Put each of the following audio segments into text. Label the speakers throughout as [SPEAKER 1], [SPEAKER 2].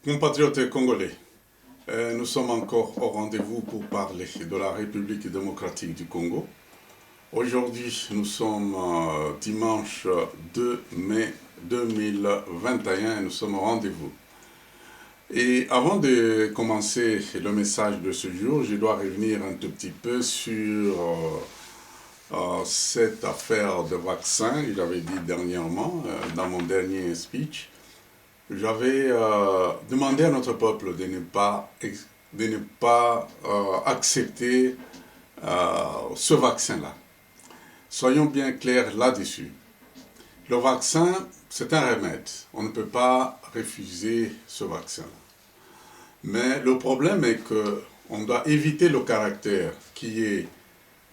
[SPEAKER 1] Compatriotes congolais, nous sommes encore au rendez-vous pour parler de la République démocratique du Congo. Aujourd'hui, nous sommes dimanche 2 mai 2021 et nous sommes au rendez-vous. Et avant de commencer le message de ce jour, je dois revenir un tout petit peu sur cette affaire de vaccin. J'avais dit dernièrement, dans mon dernier speech, j'avais demandé à notre peuple de ne pas accepter ce vaccin-là. Soyons bien clairs là-dessus. Le vaccin, c'est un remède. On ne peut pas refuser ce vaccin-là. Mais le problème est qu'on doit éviter le caractère qui est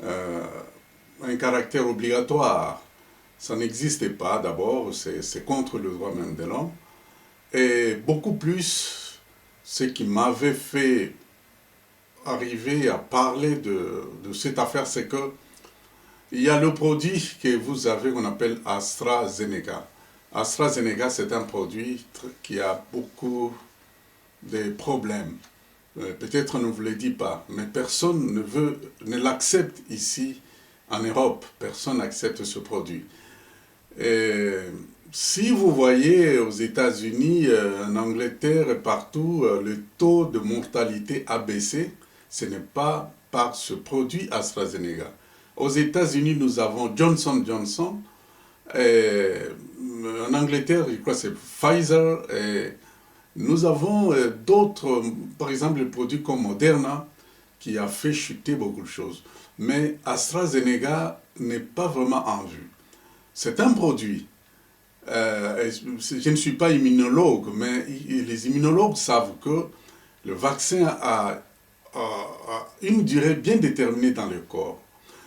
[SPEAKER 1] un caractère obligatoire. Ça n'existe pas d'abord, c'est contre le droit même de l'homme. Et beaucoup plus, ce qui m'avait fait arriver à parler de cette affaire, c'est que il y a le produit que vous avez, qu'on appelle AstraZeneca. AstraZeneca, c'est un produit qui a beaucoup de problèmes. Peut-être on ne vous le dit pas, mais personne ne l'accepte ici en Europe. Personne n'accepte ce produit. Et si vous voyez aux États-Unis, en Angleterre et partout, le taux de mortalité a baissé, ce n'est pas par ce produit AstraZeneca. Aux États-Unis, nous avons Johnson & Johnson. Et en Angleterre, je crois que c'est Pfizer. Et nous avons d'autres, par exemple, le produit comme Moderna, qui a fait chuter beaucoup de choses. Mais AstraZeneca n'est pas vraiment en vue. C'est un produit. Je ne suis pas immunologue, mais les immunologues savent que le vaccin a une durée bien déterminée dans le corps.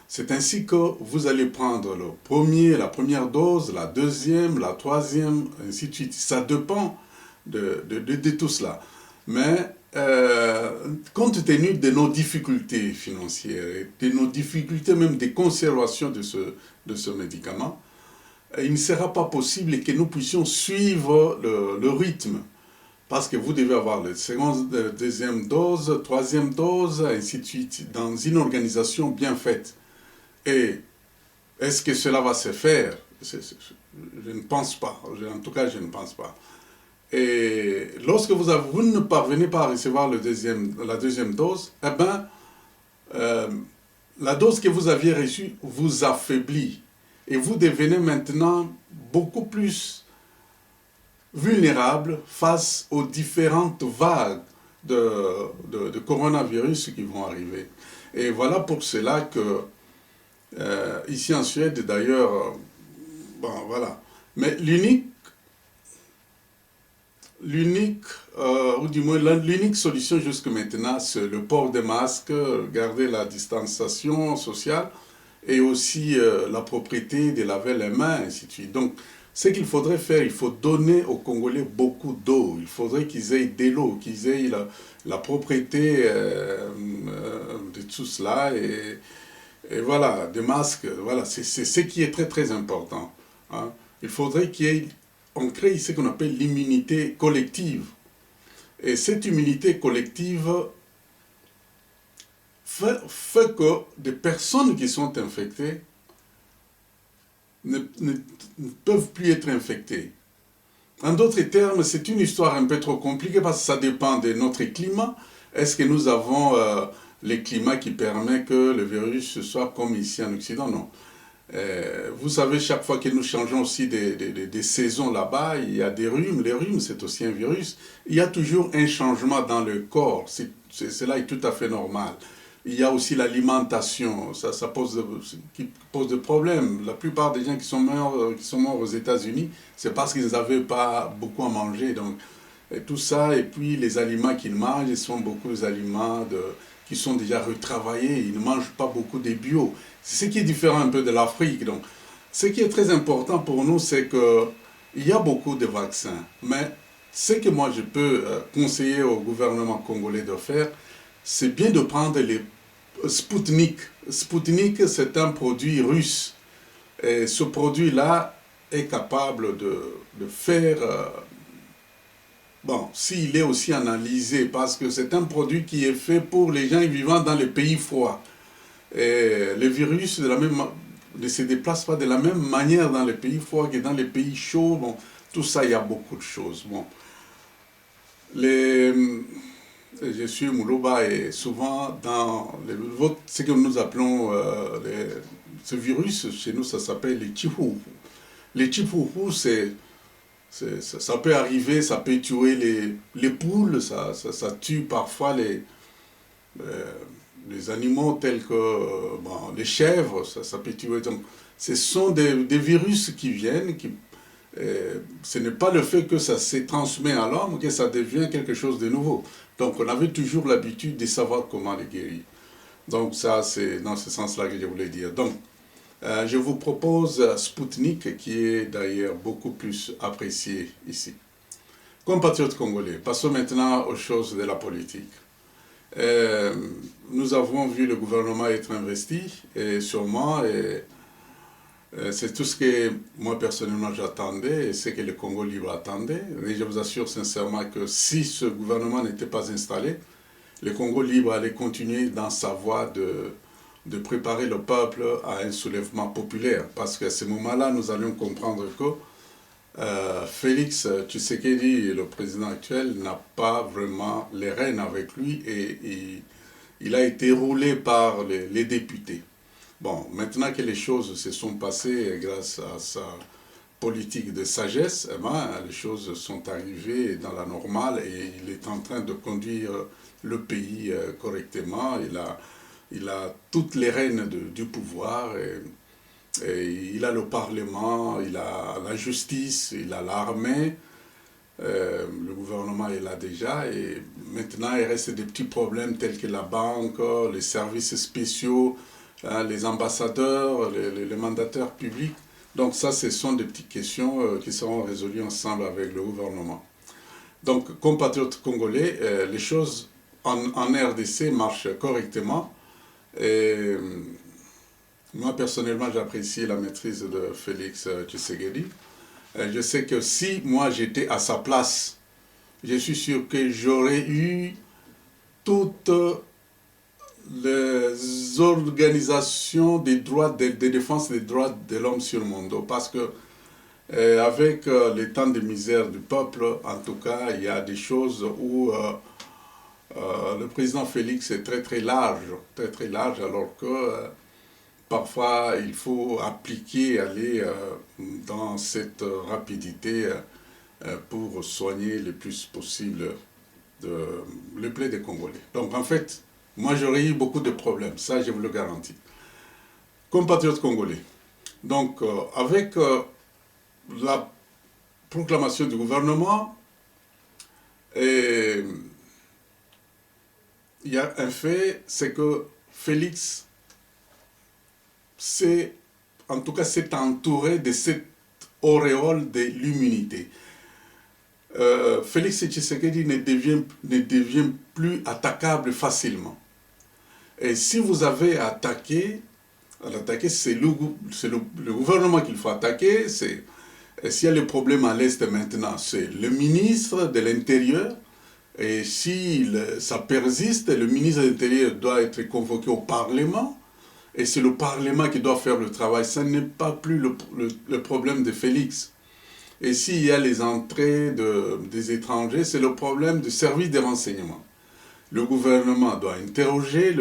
[SPEAKER 1] C'est ainsi que vous allez prendre la première dose, la deuxième, la troisième, ainsi de suite. Ça dépend de tout cela. Mais compte tenu de nos difficultés financières, et de nos difficultés même de conservation de ce médicament, il ne sera pas possible que nous puissions suivre le rythme. Parce que vous devez avoir la deuxième dose, troisième dose, ainsi de suite, dans une organisation bien faite. Et est-ce que cela va se faire? Je ne pense pas. En tout cas, je ne pense pas. Et lorsque vous ne parvenez pas à recevoir la deuxième dose, eh bien, la dose que vous aviez reçue vous affaiblit. Et vous devenez maintenant beaucoup plus vulnérable face aux différentes vagues de coronavirus qui vont arriver. Et voilà pour cela que, ici en Suède d'ailleurs, bon voilà, mais l'unique solution jusque maintenant, c'est le port des masques, garder la distanciation sociale, et aussi la propriété de laver les mains, ainsi de suite. Donc, ce qu'il faudrait faire, il faut donner aux Congolais beaucoup d'eau. Il faudrait qu'ils aient de l'eau, qu'ils aient la propriété de tout cela. Et voilà, des masques, voilà, c'est ce qui est très très important. Hein. Il faudrait qu'on crée ce qu'on appelle l'immunité collective. Et cette immunité collective fait que des personnes qui sont infectées ne peuvent plus être infectées. En d'autres termes, c'est une histoire un peu trop compliquée parce que ça dépend de notre climat. Est-ce que nous avons le climat qui permet que le virus soit comme ici en Occident? Non. Vous savez, chaque fois que nous changeons aussi des saisons là-bas, il y a des rhumes. Les rhumes, c'est aussi un virus. Il y a toujours un changement dans le corps. Cela est tout à fait normal. Il y a aussi l'alimentation, ça pose des problèmes. La plupart des gens qui sont morts aux États-Unis, c'est parce qu'ils n'avaient pas beaucoup à manger. Donc, et tout ça, et puis les aliments qu'ils mangent, ils sont beaucoup des aliments qui sont déjà retravaillés. Ils ne mangent pas beaucoup de bio. C'est ce qui est différent un peu de l'Afrique. Donc, ce qui est très important pour nous, c'est qu'il y a beaucoup de vaccins. Mais ce que moi je peux conseiller au gouvernement congolais de faire, c'est bien de prendre les Sputnik. Sputnik, c'est un produit russe. Et ce produit-là est capable de faire bon, s'il est aussi analysé, parce que c'est un produit qui est fait pour les gens vivant dans les pays froids. Et le virus ne se déplace pas de la même manière dans les pays froids que dans les pays chauds. Bon, tout ça, il y a beaucoup de choses. Bon, les, je suis Moulouba et souvent dans ce que nous appelons ce virus, chez nous, ça s'appelle les chihuahua. Les chihuahua, ça peut arriver, ça peut tuer les poules, ça tue parfois les animaux tels que bon, les chèvres, ça peut tuer. Donc, ce sont des virus qui viennent, ce n'est pas le fait que ça se transmet à l'homme que ça devient quelque chose de nouveau. Donc on avait toujours l'habitude de savoir comment les guérir. Donc ça, c'est dans ce sens-là que je voulais dire. Donc, je vous propose Spoutnik, qui est d'ailleurs beaucoup plus apprécié ici. Compatriotes congolais, passons maintenant aux choses de la politique. Nous avons vu le gouvernement être investi, et sûrement, c'est tout ce que moi personnellement j'attendais, et ce que le Congo libre attendait. Et je vous assure sincèrement que si ce gouvernement n'était pas installé, le Congo libre allait continuer dans sa voie de préparer le peuple à un soulèvement populaire. Parce qu'à ce moment-là, nous allions comprendre que Félix Tshisekedi, le président actuel, n'a pas vraiment les rênes avec lui et il a été roulé par les députés. Bon, maintenant que les choses se sont passées grâce à sa politique de sagesse, eh ben, les choses sont arrivées dans la normale et il est en train de conduire le pays correctement. Il a toutes les rênes du pouvoir. Et il a le Parlement, il a la justice, il a l'armée, le gouvernement est là déjà, et maintenant il reste des petits problèmes tels que la banque, les services spéciaux, hein, les ambassadeurs, les mandataires publics. Donc ça, ce sont des petites questions qui seront résolues ensemble avec le gouvernement. Donc, compatriotes congolais, les choses en RDC marchent correctement. Et moi, personnellement, j'apprécie la maîtrise de Félix Tshisekedi. Je sais que si moi j'étais à sa place, je suis sûr que j'aurais eu toutes les organisations des droits de défense des droits de l'homme sur le monde. Parce que avec les temps de misère du peuple, en tout cas, il y a des choses où le président Félix est très large, alors que parfois il faut appliquer, aller dans cette rapidité pour soigner le plus possible le plaie des Congolais. Donc en fait, moi j'aurais eu beaucoup de problèmes, ça je vous le garantis. Compatriotes congolais, donc avec la proclamation du gouvernement, il y a un fait, c'est que Félix en tout cas s'est entouré de cette auréole de l'immunité. Félix Tshisekedi ne devient plus attaquable facilement. Et si vous avez attaqué, c'est le gouvernement qu'il faut attaquer. S'il y a le problème à l'Est maintenant, c'est le ministre de l'Intérieur. Et si ça persiste, le ministre de l'Intérieur doit être convoqué au Parlement. Et c'est le Parlement qui doit faire le travail. Ce n'est pas plus le problème de Félix. Et s'il y a les entrées des étrangers, c'est le problème du service des renseignements. Le gouvernement doit interroger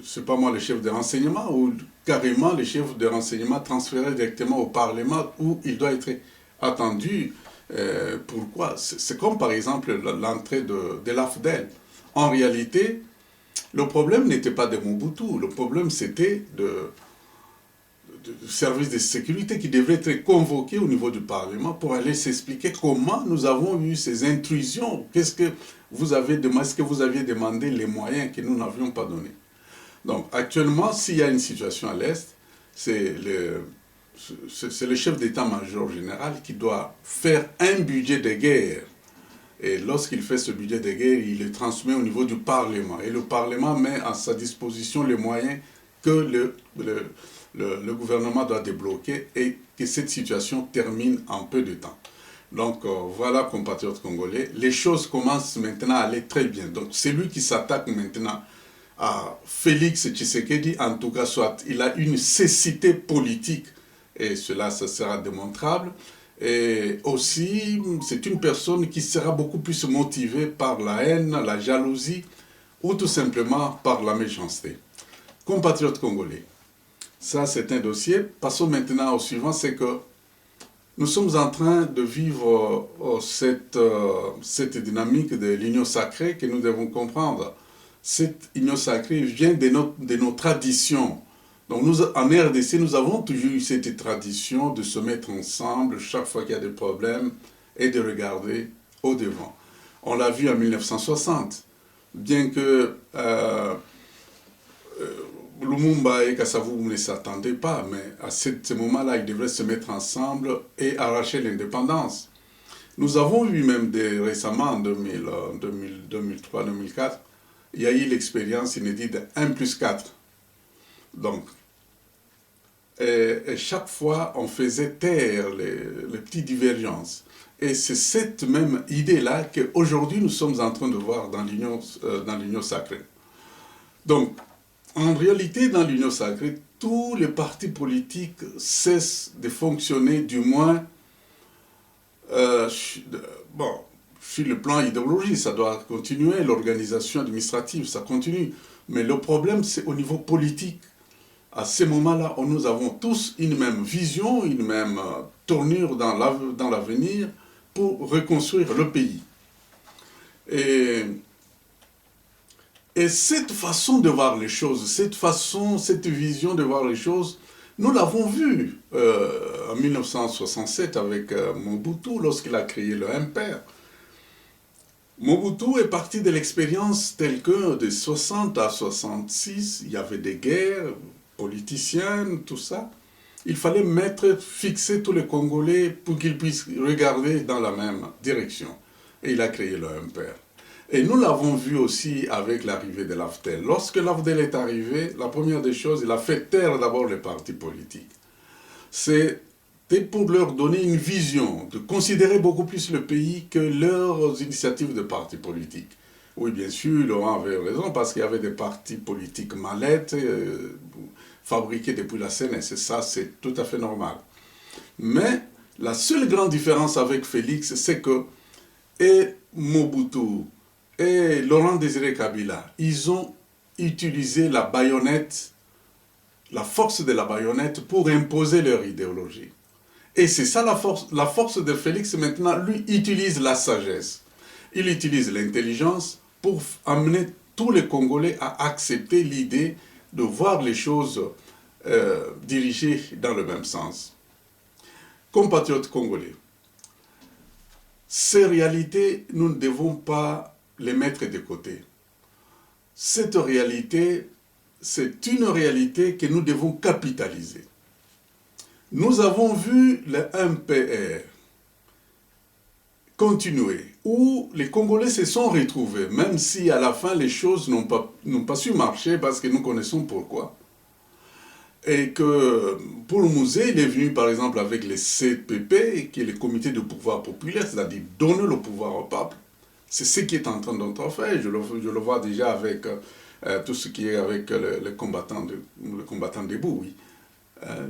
[SPEAKER 1] c'est pas moi le chef de renseignement, ou carrément le chef de renseignement transféré directement au Parlement où il doit être attendu. Pourquoi? C'est comme par exemple l'entrée de l'AFDEL. En réalité, le problème n'était pas de Mobutu, le problème c'était du service de sécurité qui devrait être convoqué au niveau du Parlement pour aller s'expliquer comment nous avons eu ces intrusions. Qu'est-ce que vous avez demandé? Est-ce que vous aviez demandé les moyens que nous n'avions pas donnés? Donc actuellement, s'il y a une situation à l'Est, c'est le chef d'état-major général qui doit faire un budget de guerre. Et lorsqu'il fait ce budget de guerre, il le transmet au niveau du Parlement. Et le Parlement met à sa disposition les moyens que le gouvernement doit débloquer et que cette situation termine en peu de temps. Donc voilà, compatriotes congolais, les choses commencent maintenant à aller très bien. Donc c'est lui qui s'attaque maintenant à Félix Tshisekedi, en tout cas, soit il a une cécité politique, et cela, ça sera démontrable. Et aussi, c'est une personne qui sera beaucoup plus motivée par la haine, la jalousie, ou tout simplement par la méchanceté. Compatriotes congolais, ça c'est un dossier. Passons maintenant au suivant, c'est que nous sommes en train de vivre cette dynamique de l'union sacrée que nous devons comprendre. Cette union sacrée vient de nos traditions. Donc nous, en RDC, nous avons toujours eu cette tradition de se mettre ensemble chaque fois qu'il y a des problèmes et de regarder au devant. On l'a vu en 1960, bien que Lumumba et Kasavubu ne s'attendaient pas, mais à ce moment-là, ils devraient se mettre ensemble et arracher l'indépendance. Nous avons vu même récemment, en 2003-2004, il y a eu l'expérience inédite de 1 plus 4. Donc, et chaque fois, on faisait taire les petites divergences. Et c'est cette même idée-là qu'aujourd'hui, nous sommes en train de voir dans l'union sacrée. Donc, en réalité, dans l'union sacrée, tous les partis politiques cessent de fonctionner, du moins, sur le plan idéologique, ça doit continuer, l'organisation administrative, ça continue. Mais le problème, c'est au niveau politique. À ce moment-là, nous avons tous une même vision, une même tournure dans l'avenir pour reconstruire le pays. Et cette façon de voir les choses, cette vision de voir les choses, nous l'avons vu en 1967 avec Mobutu lorsqu'il a créé le MPR. Mobutu est parti de l'expérience telle que de 60 à 66, il y avait des guerres politiciennes, tout ça. Il fallait fixer tous les Congolais pour qu'ils puissent regarder dans la même direction. Et il a créé le MPR. Et nous l'avons vu aussi avec l'arrivée de l'AFDEL. Lorsque l'AFDEL est arrivé, la première des choses, il a fait taire d'abord les partis politiques. C'était pour leur donner une vision, de considérer beaucoup plus le pays que leurs initiatives de partis politiques. Oui, bien sûr, Laurent avait raison, parce qu'il y avait des partis politiques mallettes, fabriqués depuis la CNS, et ça, c'est tout à fait normal. Mais la seule grande différence avec Félix, c'est que et Mobutu et Laurent Désiré Kabila, ils ont utilisé la baïonnette, la force de la baïonnette pour imposer leur idéologie. Et c'est ça la force de Félix maintenant, lui utilise la sagesse. Il utilise l'intelligence pour amener tous les Congolais à accepter l'idée de voir les choses dirigées dans le même sens. Compatriotes congolais, ces réalités, nous ne devons pas les mettre de côté. Cette réalité, c'est une réalité que nous devons capitaliser. Nous avons vu le MPR continuer, où les Congolais se sont retrouvés, même si à la fin les choses n'ont pas su marcher, parce que nous connaissons pourquoi. Et que pour le musée, il est venu par exemple avec les CPP, qui est le comité de pouvoir populaire, c'est-à-dire donner le pouvoir au peuple. C'est ce qui est en train d'être fait. Je le vois déjà avec tout ce qui est avec les combattants debout, oui.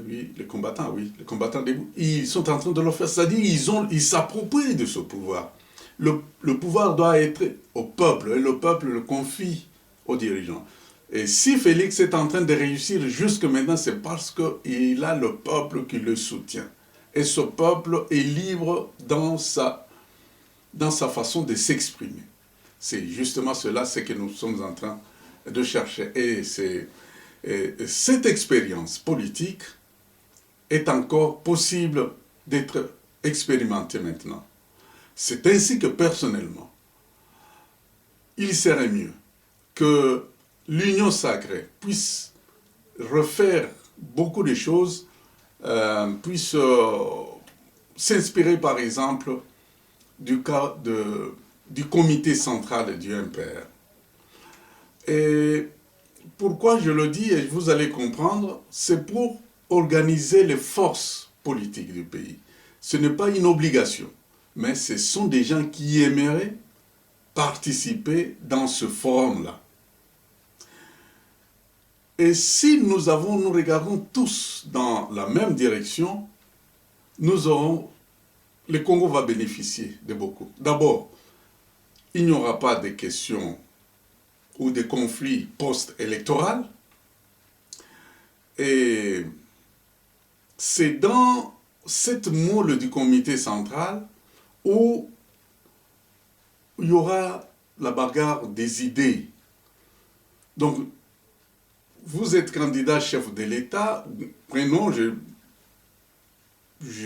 [SPEAKER 1] Oui, les combattants debout. Ils sont en train de le faire, c'est-à-dire ils s'approprient de ce pouvoir. Le pouvoir doit être au peuple, et le peuple le confie aux dirigeants. Et si Félix est en train de réussir jusque maintenant, c'est parce qu'il a le peuple qui le soutient. Et ce peuple est libre dans sa façon de s'exprimer. C'est justement cela, c'est que nous sommes en train de chercher. Et cette expérience politique est encore possible d'être expérimentée maintenant. C'est ainsi que personnellement, il serait mieux que l'union sacrée puisse refaire beaucoup de choses, puisse s'inspirer par exemple du cas du comité central du MPR. Et pourquoi je le dis, et vous allez comprendre, c'est pour organiser les forces politiques du pays. Ce n'est pas une obligation, mais ce sont des gens qui aimeraient participer dans ce forum-là. Et si nous regardons tous dans la même direction, le Congo va bénéficier de beaucoup. D'abord, il n'y aura pas de questions ou de conflits post-électoraux. Et c'est dans cette moule du comité central où il y aura la bagarre des idées. Donc, vous êtes candidat chef de l'État, prenons, je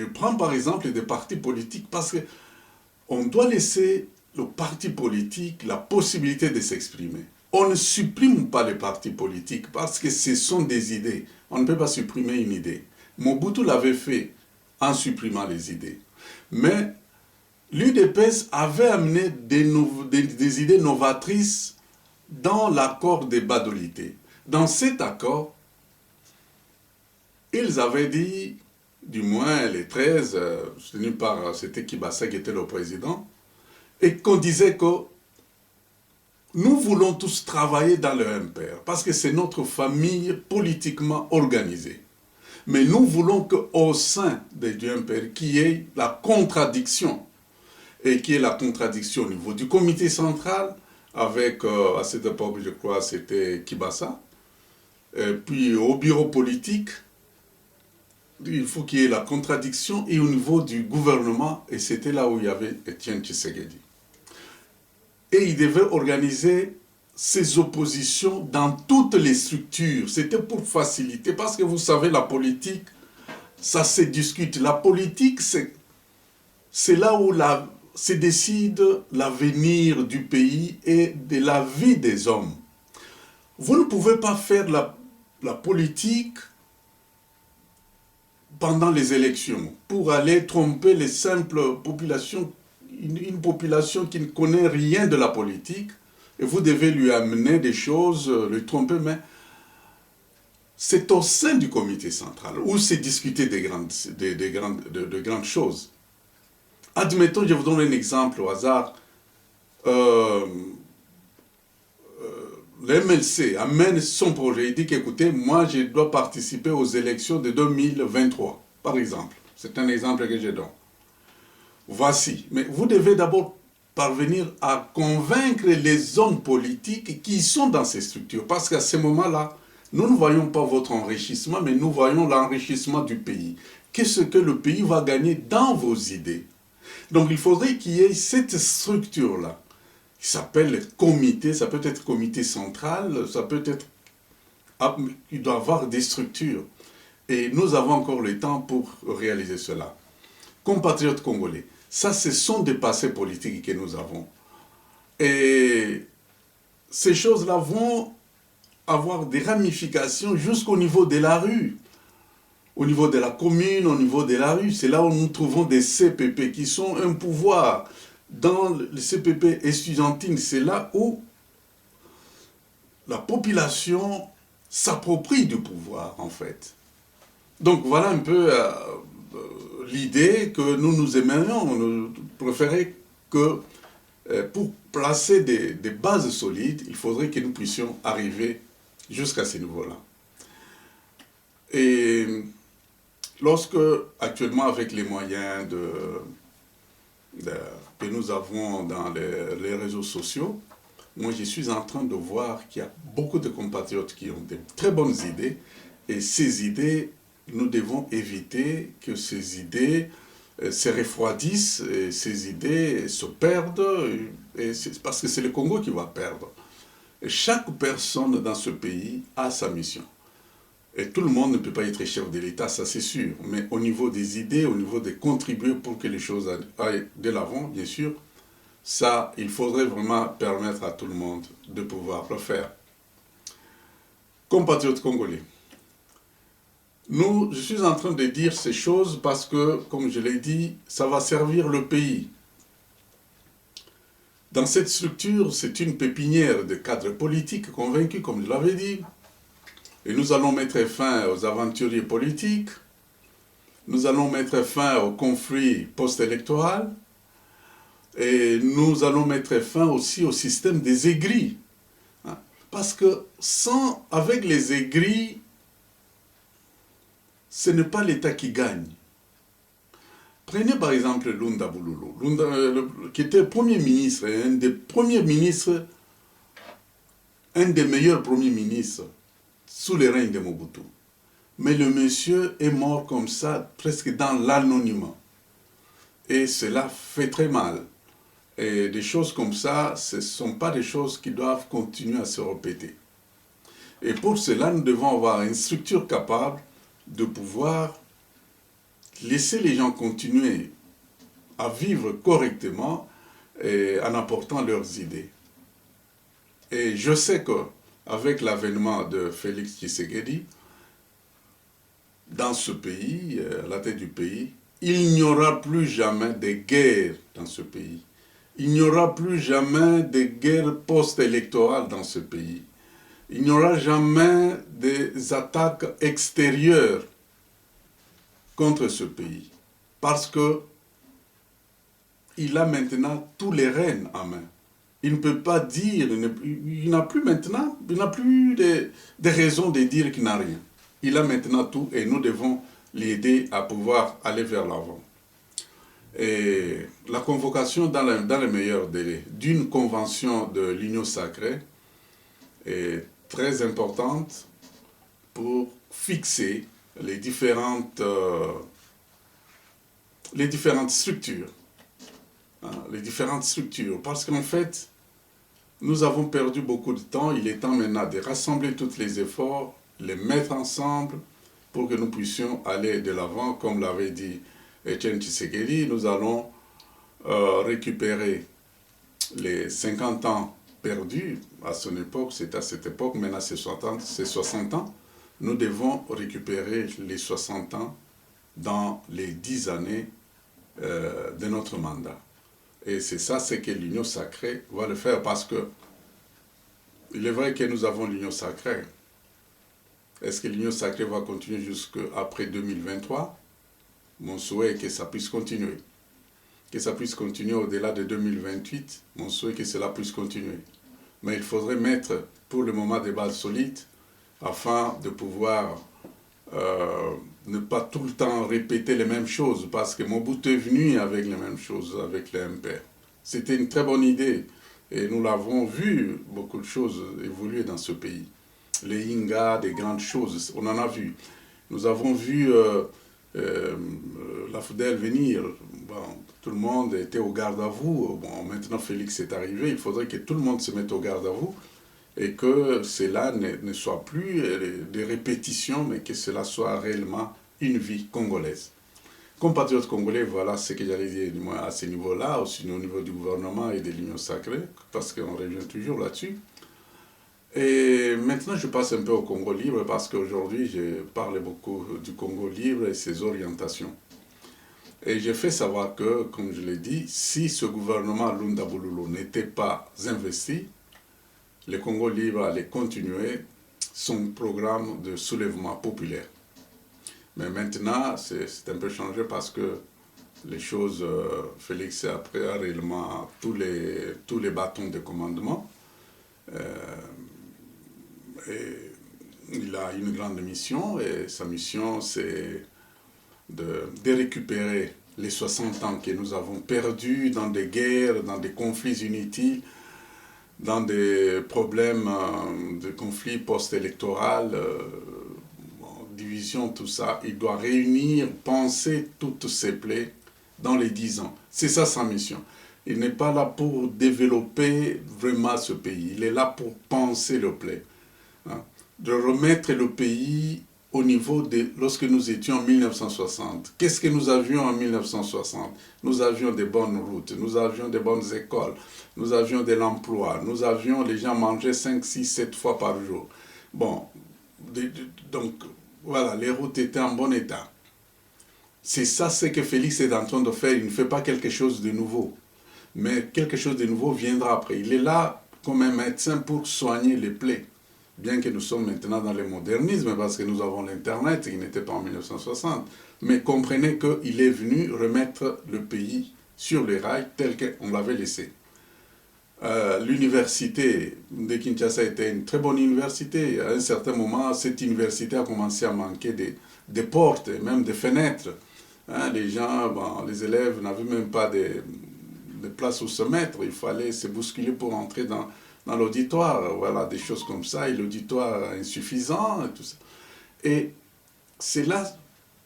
[SPEAKER 1] prends par exemple des partis politiques parce qu'on doit laisser le parti politique la possibilité de s'exprimer. On ne supprime pas les partis politiques parce que ce sont des idées. On ne peut pas supprimer une idée. Mobutu l'avait fait en supprimant les idées. Mais l'UDPS avait amené des idées novatrices dans l'accord des Badolités. Dans cet accord, ils avaient dit, du moins les 13, tenu par c'était Kibasa qui était le président, et qu'on disait que nous voulons tous travailler dans le MPR, parce que c'est notre famille politiquement organisée. Mais nous voulons qu'au sein du MPR, qu'il y ait la contradiction, et qu'il y ait la contradiction au niveau du comité central, avec, à cette époque, je crois, c'était Kibasa, et puis au bureau politique, il faut qu'il y ait la contradiction, et au niveau du gouvernement, et c'était là où il y avait Étienne Tshisekedi. Et il devait organiser ces oppositions dans toutes les structures. C'était pour faciliter, parce que vous savez, la politique, ça se discute. La politique, c'est là où se décide l'avenir du pays et de la vie des hommes. Vous ne pouvez pas faire la politique pendant les élections pour aller tromper les simples populations, une population qui ne connaît rien de la politique, et vous devez lui amener des choses, lui tromper, mais c'est au sein du comité central où c'est discuté de grandes choses. Admettons, je vous donne un exemple au hasard. Le MLC amène son projet, il dit qu'écoutez, moi je dois participer aux élections de 2023, par exemple. C'est un exemple que je donne. Voici. Mais vous devez d'abord parvenir à convaincre les hommes politiques qui sont dans ces structures. Parce qu'à ce moment-là, nous ne voyons pas votre enrichissement, mais nous voyons l'enrichissement du pays. Qu'est-ce que le pays va gagner dans vos idées? Donc il faudrait qu'il y ait cette structure-là, qui s'appelle comité, ça peut être comité central, ça peut être... Il doit y avoir des structures. Et nous avons encore le temps pour réaliser cela. Compatriotes congolais, ça, ce sont des passés politiques que nous avons. Et ces choses-là vont avoir des ramifications jusqu'au niveau de la rue, au niveau de la commune, au niveau de la rue. C'est là où nous trouvons des CPP qui sont un pouvoir. Dans les CPP estudiantines, c'est là où la population s'approprie du pouvoir, en fait. Donc voilà un peu l'idée que nous aimerions. Nous préférons que pour placer des bases solides, il faudrait que nous puissions arriver jusqu'à ce niveau-là. Et lorsque, actuellement, avec les moyens que nous avons dans les réseaux sociaux, moi je suis en train de voir qu'il y a beaucoup de compatriotes qui ont de très bonnes idées, et ces idées, nous devons éviter que ces idées se refroidissent, et ces idées se perdent, parce que c'est le Congo qui va perdre. Et chaque personne dans ce pays a sa mission. Et tout le monde ne peut pas être chef de l'État, ça c'est sûr. Mais au niveau des idées, au niveau de contribuer pour que les choses aillent de l'avant, bien sûr, ça, il faudrait vraiment permettre à tout le monde de pouvoir le faire. Compatriotes congolais, je suis en train de dire ces choses parce que, comme je l'ai dit, ça va servir le pays. Dans cette structure, c'est une pépinière de cadres politiques convaincus, comme je l'avais dit. Et nous allons mettre fin aux aventuriers politiques. Nous allons mettre fin aux conflits post-électoraux. Et nous allons mettre fin aussi au système des aigris. Hein. Parce que avec les aigris, ce n'est pas l'État qui gagne. Prenez par exemple Lunda Bululu, qui était Premier ministre, un des premiers ministres, un des meilleurs premiers ministres sous le règne de Mobutu. Mais le monsieur est mort comme ça, presque dans l'anonymat. Et cela fait très mal. Et des choses comme ça, ce ne sont pas des choses qui doivent continuer à se répéter. Et pour cela, nous devons avoir une structure capable de pouvoir laisser les gens continuer à vivre correctement et en apportant leurs idées. Et je sais qu'avec l'avènement de Félix Tshisekedi, dans ce pays, à la tête du pays, il n'y aura plus jamais de guerre dans ce pays. Il n'y aura plus jamais de guerre post-électorale dans ce pays. Il n'y aura jamais des attaques extérieures contre ce pays. Parce que il a maintenant tous les rênes en main. Il ne peut pas dire, il n'a plus maintenant, il n'a plus de raisons de dire qu'il n'a rien. Il a maintenant tout et nous devons l'aider à pouvoir aller vers l'avant. Et la convocation dans les meilleurs délais d'une convention de l'Union sacrée est très importante pour fixer les différentes structures. Hein, les différentes structures. Parce qu'en fait, nous avons perdu beaucoup de temps. Il est temps maintenant de rassembler tous les efforts, les mettre ensemble pour que nous puissions aller de l'avant. Comme l'avait dit Etienne Tshisekedi, nous allons récupérer les 50 ans perdus à son époque, c'est à cette époque, maintenant c'est 60 ans. Nous devons récupérer les 60 ans dans les 10 années de notre mandat. Et c'est ça, c'est que l'Union sacrée va le faire parce que il est vrai que nous avons l'Union sacrée. Est-ce que l'Union sacrée va continuer jusqu'après 2023? Mon souhait est que ça puisse continuer. Que ça puisse continuer au-delà de 2028. Mon souhait est que cela puisse continuer. Mais il faudrait mettre pour le moment des bases solides afin de pouvoir ne pas tout le temps répéter les mêmes choses, parce que Mobutu est venu avec les mêmes choses, avec les MPR. C'était une très bonne idée, et nous l'avons vu, beaucoup de choses évoluer dans ce pays. Les Inga, des grandes choses, on en a vu. Nous avons vu la FDL venir, bon, tout le monde était au garde à vous, bon, maintenant Félix est arrivé, il faudrait que tout le monde se mette au garde à vous, et que cela ne soit plus des répétitions, mais que cela soit réellement une vie congolaise. Compatriotes congolais, voilà ce que j'allais dire à ce niveau-là, aussi au niveau du gouvernement et de l'Union sacrée, parce qu'on revient toujours là-dessus. Et maintenant, je passe un peu au Congo libre, parce qu'aujourd'hui, je parle beaucoup du Congo libre et ses orientations. Et j'ai fait savoir que, comme je l'ai dit, si ce gouvernement Lunda Bululu n'était pas investi, le Congo libre allait continuer son programme de soulèvement populaire. Mais maintenant, c'est un peu changé parce que les choses, Félix après a réellement tous les bâtons de commandement. Et il a une grande mission, et sa mission, c'est de récupérer les 60 ans que nous avons perdus dans des guerres, dans des conflits inutiles, dans des problèmes de conflits post-électoraux, division, tout ça. Il doit réunir, penser toutes ces plaies dans les 10 ans. C'est ça sa mission. Il n'est pas là pour développer vraiment ce pays. Il est là pour penser le plaies. Hein? De remettre le pays au niveau de lorsque nous étions en 1960. Qu'est-ce que nous avions en 1960? Nous avions des bonnes routes, nous avions des bonnes écoles, nous avions de l'emploi, les gens mangeaient 5, 6, 7 fois par jour. Bon, donc voilà, les routes étaient en bon état. C'est ça ce que Félix est en train de faire. Il ne fait pas quelque chose de nouveau. Mais quelque chose de nouveau viendra après. Il est là comme un médecin pour soigner les plaies. Bien que nous sommes maintenant dans le modernisme, parce que nous avons l'Internet, qui n'était pas en 1960. Mais comprenez qu'il est venu remettre le pays sur les rails tel qu'on l'avait laissé. L'université de Kinshasa était une très bonne université. À un certain moment, cette université a commencé à manquer des portes, et même des fenêtres. Hein, les gens, bon, les élèves n'avaient même pas de place où se mettre. Il fallait se bousculer pour entrer dans l'auditoire. Voilà, des choses comme ça. Et l'auditoire insuffisant, et tout ça. Et c'est là,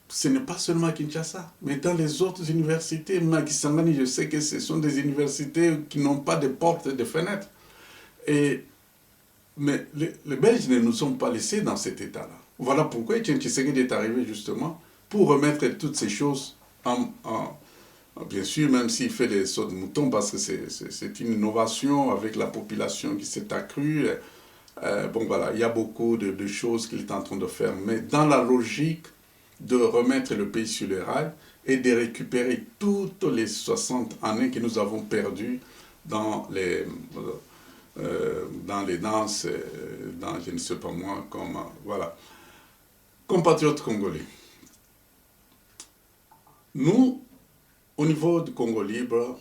[SPEAKER 1] ce n'est pas seulement à Kinshasa, mais dans les autres universités, Kisangani, je sais que ce sont des universités qui n'ont pas de portes et de fenêtres. Mais les Belges ne nous sont pas laissés dans cet état-là. Voilà pourquoi Etienne Tshisekedi est arrivé justement pour remettre toutes ces choses bien sûr, même s'il fait des sauts de mouton, parce que c'est une innovation avec la population qui s'est accrue. Bon voilà, il y a beaucoup de choses qu'il est en train de faire, mais dans la logique de remettre le pays sur les rails et de récupérer toutes les 60 années que nous avons perdues dans les danses, dans je ne sais pas moi, comme, voilà. Compatriotes congolais, nous, au niveau du Congo libre,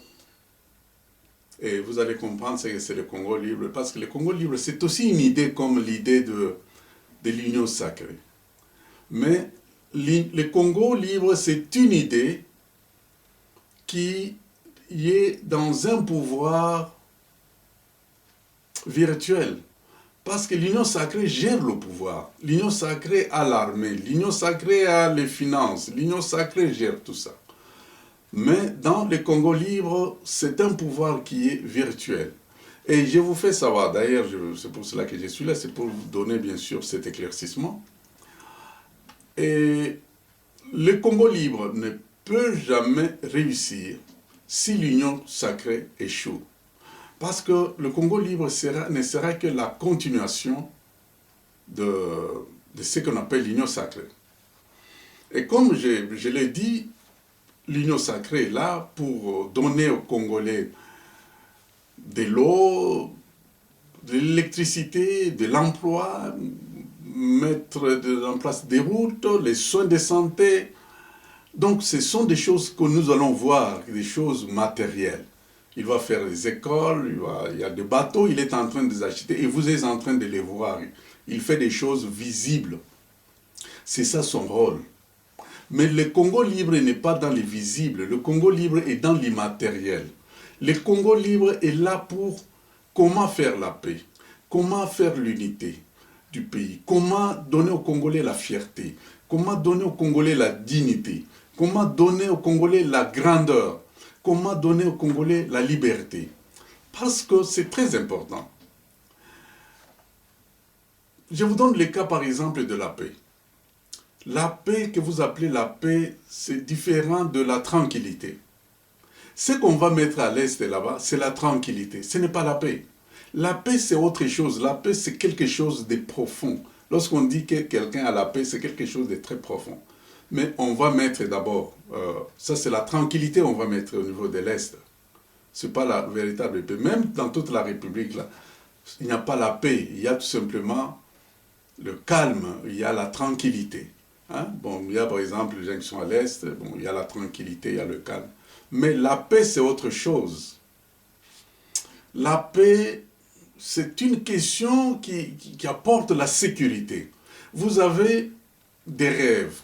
[SPEAKER 1] et vous allez comprendre ce que c'est le Congo libre, parce que le Congo libre, c'est aussi une idée comme l'idée de l'union sacrée. Mais le Congo libre, c'est une idée qui est dans un pouvoir virtuel. Parce que l'union sacrée gère le pouvoir. L'union sacrée a l'armée. L'union sacrée a les finances. L'union sacrée gère tout ça. Mais dans le Congo libre, c'est un pouvoir qui est virtuel. Et je vous fais savoir, d'ailleurs, c'est pour cela que je suis là, c'est pour vous donner bien sûr cet éclaircissement. Et le Congo libre ne peut jamais réussir si l'union sacrée échoue. Parce que le Congo libre ne sera que la continuation de ce qu'on appelle l'union sacrée. Et comme je l'ai dit, l'union sacrée est là pour donner aux Congolais de l'eau, de l'électricité, de l'emploi, mettre en place des routes, les soins de santé. Donc ce sont des choses que nous allons voir, des choses matérielles. Il va faire des écoles, il y a des bateaux, il est en train de les acheter et vous êtes en train de les voir. Il fait des choses visibles. C'est ça son rôle. Mais le Congo libre n'est pas dans les visibles. Le Congo libre est dans l'immatériel. Le Congo libre est là pour comment faire la paix, comment faire l'unité du pays, comment donner aux Congolais la fierté, comment donner aux Congolais la dignité, comment donner aux Congolais la grandeur, comment donner aux Congolais la liberté. Parce que c'est très important. Je vous donne le cas par exemple de la paix. La paix que vous appelez la paix, c'est différent de la tranquillité. Ce qu'on va mettre à l'est là-bas, c'est la tranquillité. Ce n'est pas la paix. La paix, c'est autre chose. La paix, c'est quelque chose de profond. Lorsqu'on dit que quelqu'un a la paix, c'est quelque chose de très profond. Mais on va mettre d'abord, ça c'est la tranquillité, on va mettre au niveau de l'est. Ce n'est pas la véritable paix. Même dans toute la République, là, il n'y a pas la paix. Il y a tout simplement le calme, il y a la tranquillité. Hein? Bon, il y a par exemple les gens qui sont à l'est, bon, il y a la tranquillité, il y a le calme. Mais la paix, c'est autre chose. La paix, c'est une question qui apporte la sécurité. Vous avez des rêves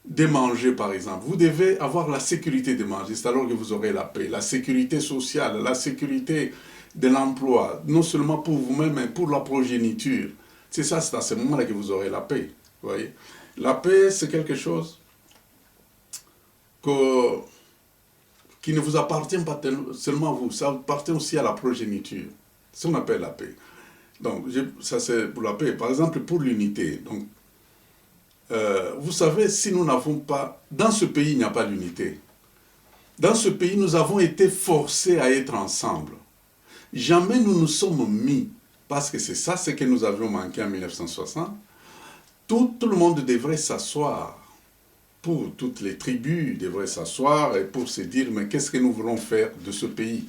[SPEAKER 1] de manger, par exemple. Vous devez avoir la sécurité de manger. C'est alors que vous aurez la paix. La sécurité sociale, la sécurité de l'emploi, non seulement pour vous-même, mais pour la progéniture. C'est ça, c'est à ce moment-là que vous aurez la paix. Vous voyez? La paix, c'est quelque chose qui ne vous appartient pas seulement à vous, ça appartient aussi à la progéniture. C'est ce qu'on appelle la paix. Donc, ça c'est pour la paix. Par exemple, pour l'unité. Donc, vous savez, si nous n'avons pas... Dans ce pays, il n'y a pas d'unité. Dans ce pays, nous avons été forcés à être ensemble. Jamais nous nous sommes mis, parce que c'est ça ce que nous avions manqué en 1960, tout le monde devrait s'asseoir. Pour toutes les tribus devraient s'asseoir et pour se dire, mais qu'est-ce que nous voulons faire de ce pays?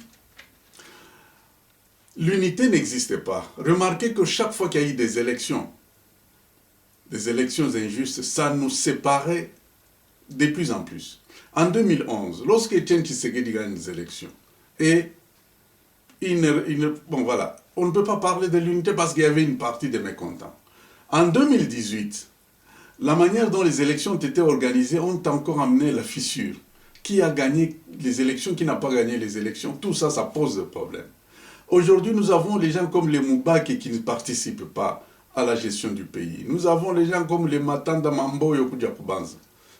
[SPEAKER 1] L'unité n'existait pas. Remarquez que chaque fois qu'il y a eu des élections injustes, ça nous séparait de plus en plus. En 2011, lorsque Etienne Tshisekedi gagne les élections, et bon voilà, on ne peut pas parler de l'unité parce qu'il y avait une partie de mécontents. En 2018, la manière dont les élections ont été organisées ont encore amené la fissure. Qui a gagné les élections, qui n'a pas gagné les élections, tout ça, ça pose des problèmes. Aujourd'hui, nous avons les gens comme les Moubaki qui ne participent pas à la gestion du pays. Nous avons les gens comme les Matanda Mambo et Okujakubanza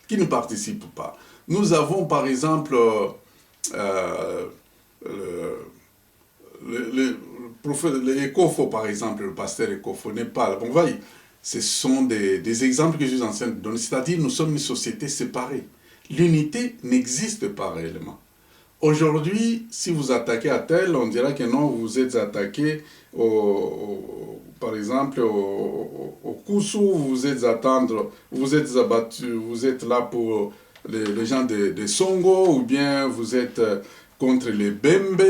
[SPEAKER 1] qui ne participent pas. Nous avons par exemple le Ekofo, par exemple, le pasteur Ekofo n'est pas. Bon, voyez, ce sont des exemples que je suis en train de donner. C'est-à-dire, nous sommes une société séparée. L'unité n'existe pas réellement. Aujourd'hui, si vous attaquez à tel, on dira que non, vous êtes attaqué, par exemple, au Koussou, vous êtes abattu, vous êtes là pour les gens de Songo, ou bien vous êtes contre les Bembe,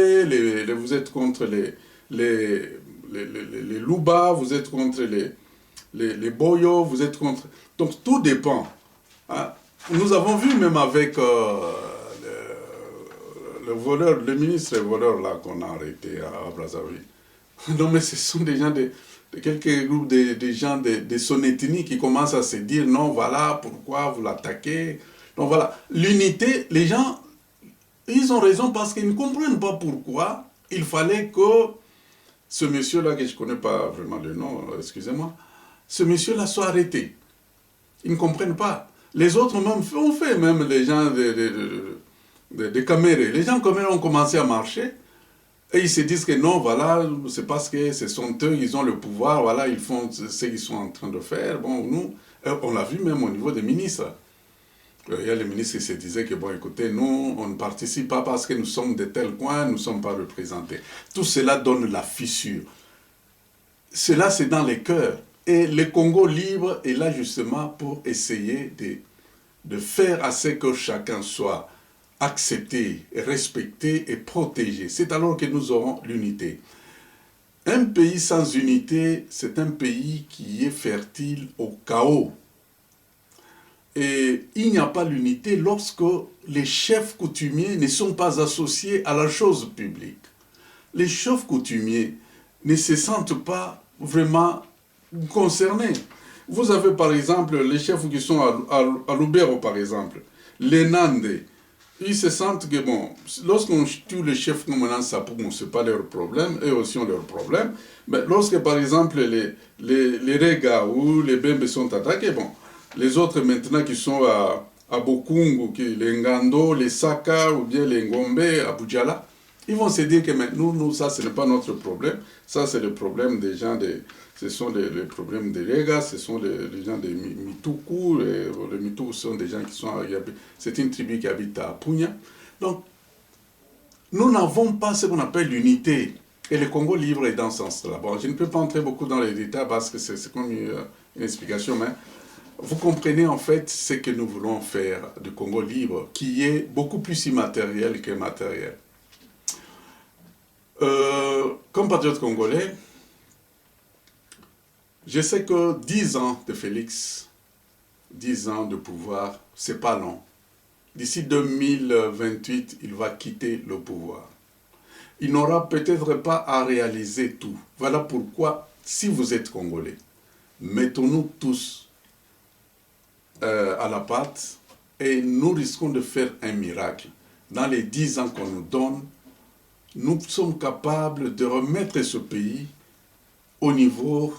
[SPEAKER 1] vous êtes contre les Luba, vous êtes contre les Boyo, vous êtes contre... Donc tout dépend. Hein. Nous avons vu même avec le voleur, le ministre voleur là qu'on a arrêté à Brazzaville. Non mais ce sont des gens quelques groupes de gens de son ethnie qui commencent à se dire non voilà pourquoi vous l'attaquez. Donc voilà, l'unité, les gens, ils ont raison parce qu'ils ne comprennent pas pourquoi il fallait que ce monsieur-là, que je ne connais pas vraiment le nom, excusez-moi, ce monsieur-là soit arrêté. Ils ne comprennent pas. Les autres même ont fait, même les gens de Caméré. Les gens Caméré ont commencé à marcher et ils se disent que non, voilà, c'est parce que ce sont eux, ils ont le pouvoir, voilà, ils font ce qu'ils sont en train de faire. Bon, nous, on l'a vu même au niveau des ministres. Il y a les ministres qui se disaient que, bon, écoutez, nous, on ne participe pas parce que nous sommes de tel coin, nous ne sommes pas représentés. Tout cela donne la fissure. Cela, c'est dans les cœurs. Et le Congo libre est là justement pour essayer de faire à ce que chacun soit accepté, respecté et protégé. C'est alors que nous aurons l'unité. Un pays sans unité, c'est un pays qui est fertile au chaos. Et il n'y a pas l'unité lorsque les chefs coutumiers ne sont pas associés à la chose publique. Les chefs coutumiers ne se sentent pas vraiment concernés. Vous avez par exemple les chefs qui sont à Lubero par exemple, les Nande, ils se sentent que bon, lorsqu'on tue les chefs comme un Sapou, ce n'est pas leur problème, eux aussi ont leurs problèmes, mais lorsque par exemple les Rega ou les Bembe sont attaqués, bon, les autres maintenant qui sont à Bokungu, les Ngando, les Saka ou bien les Ngombe, à Boudjala, ils vont se dire que nous, ça, ce n'est pas notre problème. Ça, c'est le problème des gens, ce sont les problèmes des Rega, ce sont les gens des Mituku. Les Mituku sont des gens qui sont... C'est une tribu qui habite à Punya. Donc, nous n'avons pas ce qu'on appelle l'unité. Et le Congo libre est dans ce sens-là. Bon, je ne peux pas entrer beaucoup dans les détails parce que c'est comme une explication, mais vous comprenez en fait ce que nous voulons faire du Congo libre, qui est beaucoup plus immatériel que matériel. Comme patriote congolais, je sais que 10 ans de Félix, 10 ans de pouvoir, c'est pas long. D'ici 2028, il va quitter le pouvoir. Il n'aura peut-être pas à réaliser tout. Voilà pourquoi, si vous êtes Congolais, mettons-nous tous à la pâte et nous risquons de faire un miracle. Dans les 10 ans qu'on nous donne, nous sommes capables de remettre ce pays au niveau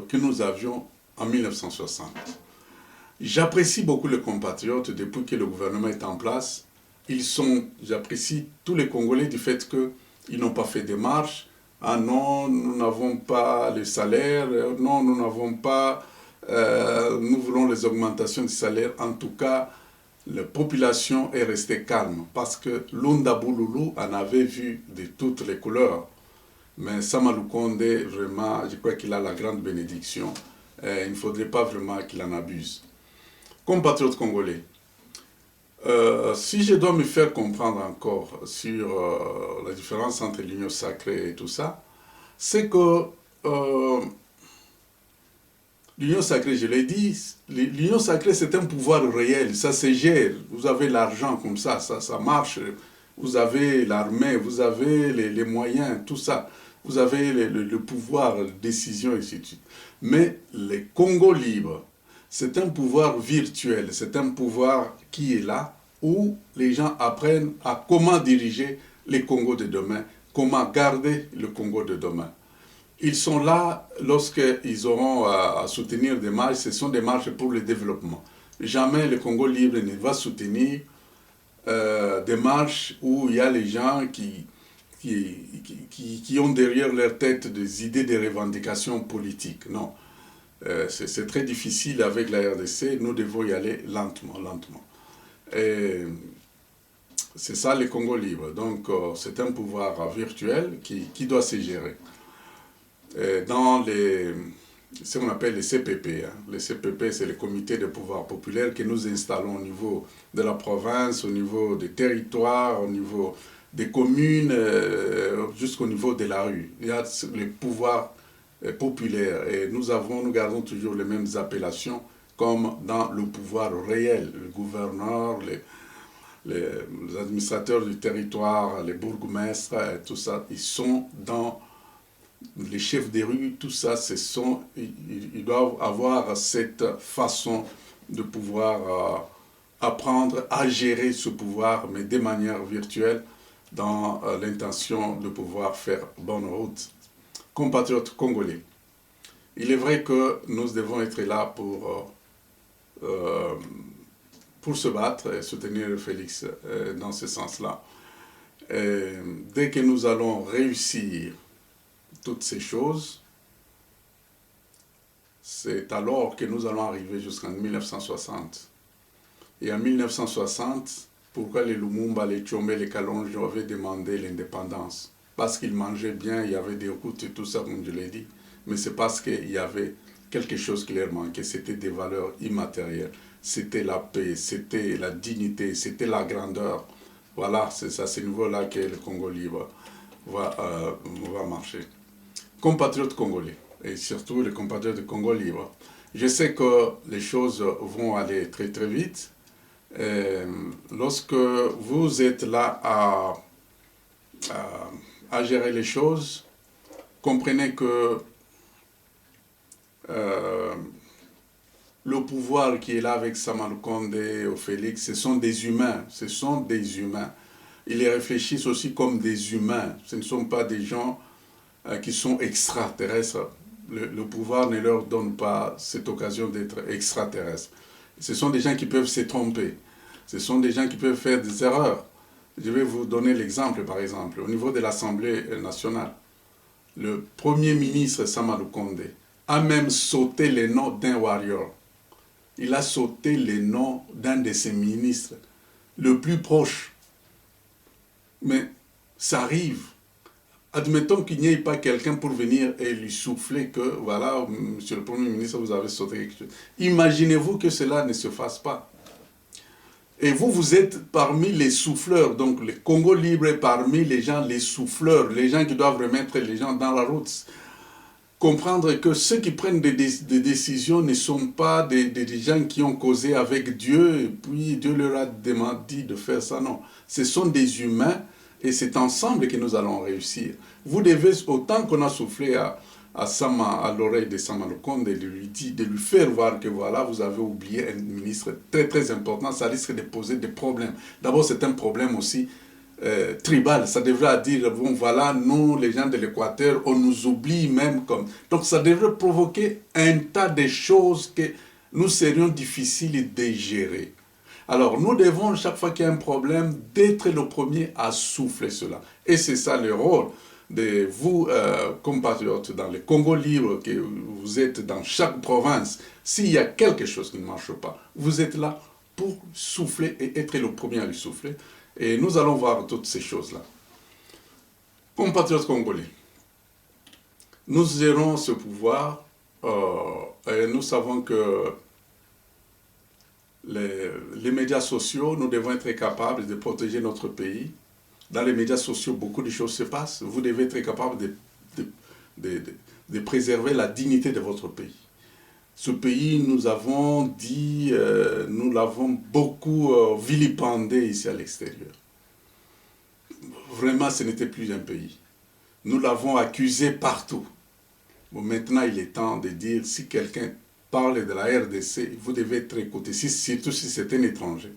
[SPEAKER 1] que nous avions en 1960. J'apprécie beaucoup les compatriotes depuis que le gouvernement est en place. J'apprécie tous les Congolais du fait qu'ils n'ont pas fait de marche. Ah non, nous n'avons pas les salaires. Non, nous n'avons pas... nous voulons les augmentations du salaire. En tout cas, la population est restée calme parce que Lunda Bouloulou en avait vu de toutes les couleurs. Mais Sama Lukonde, vraiment, je crois qu'il a la grande bénédiction. Il ne faudrait pas vraiment qu'il en abuse. Compatriotes congolais, si je dois me faire comprendre encore sur la différence entre l'union sacrée et tout ça, c'est que L'union sacrée, je l'ai dit, l'union sacrée, c'est un pouvoir réel, ça se gère. Vous avez l'argent comme ça marche. Vous avez l'armée, vous avez les moyens, tout ça. Vous avez le pouvoir, la décision, et ainsi de suite. Mais les Congo libres, c'est un pouvoir virtuel, c'est un pouvoir qui est là, où les gens apprennent à comment diriger les Congos de demain, comment garder le Congo de demain. Ils sont là lorsqu'ils auront à soutenir des marches, ce sont des marches pour le développement. Jamais le Congo libre ne va soutenir des marches où il y a les gens qui ont derrière leur tête des idées de revendications politiques. Non, c'est très difficile avec la RDC, nous devons y aller lentement, lentement. Et c'est ça le Congo libre. Donc c'est un pouvoir virtuel qui doit se gérer. Dans ce qu'on appelle les CPP. Hein. Les CPP, c'est le comité de pouvoir populaire que nous installons au niveau de la province, au niveau des territoires, au niveau des communes, jusqu'au niveau de la rue. Il y a le pouvoir populaire et nous gardons toujours les mêmes appellations comme dans le pouvoir réel. Le gouverneur, les administrateurs du territoire, les bourgmestres, tout ça, ils sont dans les chefs des rues, tout ça, ils doivent avoir cette façon de pouvoir apprendre à gérer ce pouvoir, mais de manière virtuelle, dans l'intention de pouvoir faire bonne route. Compatriotes congolais, il est vrai que nous devons être là pour se battre et soutenir Félix dans ce sens-là. Dès que nous allons réussir toutes ces choses, c'est alors que nous allons arriver jusqu'en 1960. Et en 1960, pourquoi les Lumumba, les Tchombe, les Kalonjo avaient demandé l'indépendance? Parce qu'ils mangeaient bien, il y avait des routes et tout ça, comme je l'ai dit. Mais c'est parce qu'il y avait quelque chose qui leur manquait, c'était des valeurs immatérielles. C'était la paix, c'était la dignité, c'était la grandeur. Voilà, c'est à ce niveau-là que le Congo libre va marcher. Compatriotes congolais, et surtout les compatriotes de Congo libre. Je sais que les choses vont aller très très vite. Lorsque vous êtes là à gérer les choses, comprenez que le pouvoir qui est là avec Sama Lukonde et Félix, ce sont des humains, ce sont des humains. Ils les réfléchissent aussi comme des humains, ce ne sont pas des gens qui sont extraterrestres. Le pouvoir ne leur donne pas cette occasion d'être extraterrestres. Ce sont des gens qui peuvent se tromper. Ce sont des gens qui peuvent faire des erreurs. Je vais vous donner l'exemple, par exemple. Au niveau de l'Assemblée nationale, le Premier ministre Sama Lukonde a même sauté le nom d'un warrior. Il a sauté le nom d'un de ses ministres, le plus proche. Mais ça arrive. Admettons qu'il n'y ait pas quelqu'un pour venir et lui souffler que, voilà, monsieur le Premier ministre, vous avez sauté quelque chose. Imaginez-vous que cela ne se fasse pas. Et vous, vous êtes parmi les souffleurs, donc le Congo libre est parmi les gens, les souffleurs, les gens qui doivent remettre les gens dans la route. Comprendre que ceux qui prennent des décisions ne sont pas des gens qui ont causé avec Dieu, et puis Dieu leur a demandé de faire ça, non. Ce sont des humains, et c'est ensemble que nous allons réussir. Vous devez, autant qu'on a soufflé à l'oreille de Sama Lukonde, de lui faire voir que voilà, vous avez oublié un ministre très très important, ça risque de poser des problèmes. D'abord, c'est un problème aussi tribal, ça devrait dire, bon voilà, nous les gens de l'Équateur, on nous oublie même comme... Donc ça devrait provoquer un tas de choses que nous serions difficiles de gérer. Alors nous devons, chaque fois qu'il y a un problème, d'être le premier à souffler cela. Et c'est ça le rôle de vous, compatriotes, dans le Congo libre, que vous êtes dans chaque province. S'il y a quelque chose qui ne marche pas, vous êtes là pour souffler et être le premier à le souffler. Et nous allons voir toutes ces choses-là. Compatriotes congolais, nous aurons ce pouvoir et nous savons que les médias sociaux, nous devons être capables de protéger notre pays. Dans les médias sociaux, beaucoup de choses se passent. Vous devez être capable de préserver la dignité de votre pays. Ce pays, nous avons dit, nous l'avons beaucoup vilipendé ici à l'extérieur. Vraiment, ce n'était plus un pays. Nous l'avons accusé partout. Bon, maintenant, il est temps de dire, si quelqu'un parle de la RDC, vous devez être écouté, surtout si c'est un étranger.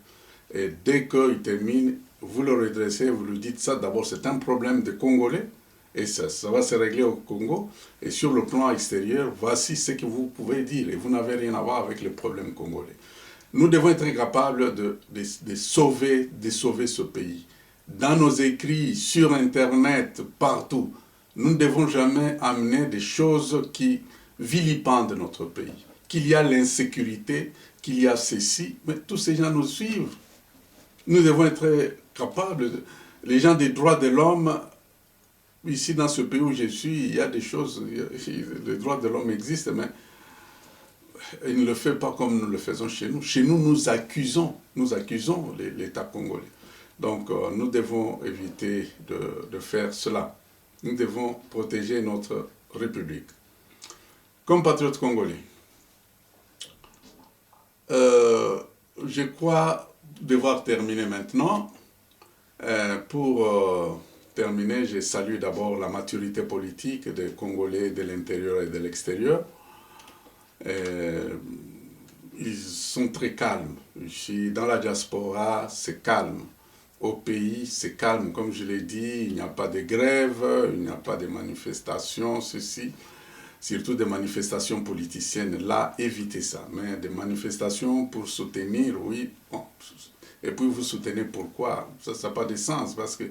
[SPEAKER 1] Et dès qu'il termine, vous le redressez, vous lui dites ça. D'abord, c'est un problème de Congolais, et ça va se régler au Congo. Et sur le plan extérieur, voici ce que vous pouvez dire, et vous n'avez rien à voir avec les problèmes congolais. Nous devons être capables de sauver ce pays. Dans nos écrits, sur Internet, partout, nous ne devons jamais amener des choses qui vilipendent notre pays. Qu'il y a l'insécurité, qu'il y a ceci, mais tous ces gens nous suivent. Nous devons être capables, les gens des droits de l'homme, ici dans ce pays où je suis, il y a des choses, les droits de l'homme existent, mais ils ne le font pas comme nous le faisons chez nous. Chez nous, nous accusons l'État congolais. Donc, nous devons éviter de faire cela. Nous devons protéger notre République. Comme patriote congolais, je crois devoir terminer maintenant. Pour terminer, je salue d'abord la maturité politique des Congolais de l'intérieur et de l'extérieur. Ils sont très calmes. Ici, dans la diaspora, c'est calme. Au pays, c'est calme. Comme je l'ai dit, il n'y a pas de grève, il n'y a pas de manifestations, ceci. Surtout des manifestations politiciennes. Là, évitez ça. Mais des manifestations pour soutenir, oui. Bon. Et puis vous soutenez pourquoi? Ça n'a pas de sens parce que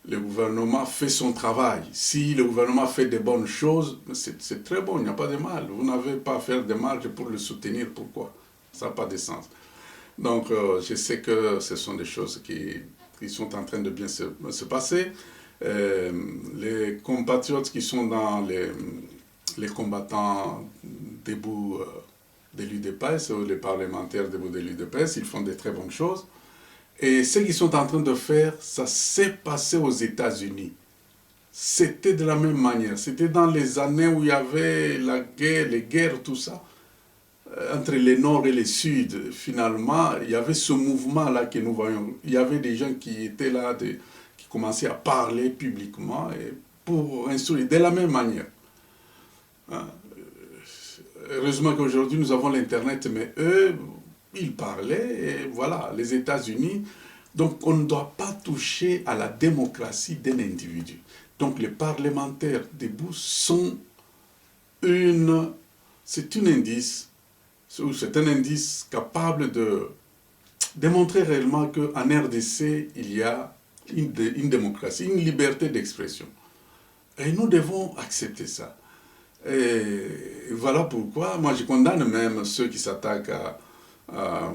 [SPEAKER 1] le gouvernement fait son travail. Si le gouvernement fait de bonnes choses, c'est très bon, il n'y a pas de mal. Vous n'avez pas à faire de mal pour le soutenir, pourquoi? Ça n'a pas de sens. Donc, je sais que ce sont des choses qui sont en train de bien se passer. Les compatriotes qui sont dans les combattants debout de l'UDPS, ou les parlementaires debout de l'UDPS, ils font de très bonnes choses. Et ce qu'ils sont en train de faire, ça s'est passé aux États-Unis. C'était de la même manière. C'était dans les années où il y avait la guerre, les guerres, tout ça, entre les Nord et les Sud. Finalement, il y avait ce mouvement-là que nous voyons. Il y avait des gens qui étaient là, qui commençaient à parler publiquement et pour instruire de la même manière. Heureusement qu'aujourd'hui, nous avons l'Internet, mais eux, ils parlaient, et voilà, les États-Unis. Donc, on ne doit pas toucher à la démocratie d'un individu. Donc, les parlementaires debout sont c'est un indice capable de démontrer réellement qu'en RDC, il y a une démocratie, une liberté d'expression. Et nous devons accepter ça. Et voilà pourquoi, moi je condamne même ceux qui s'attaquent à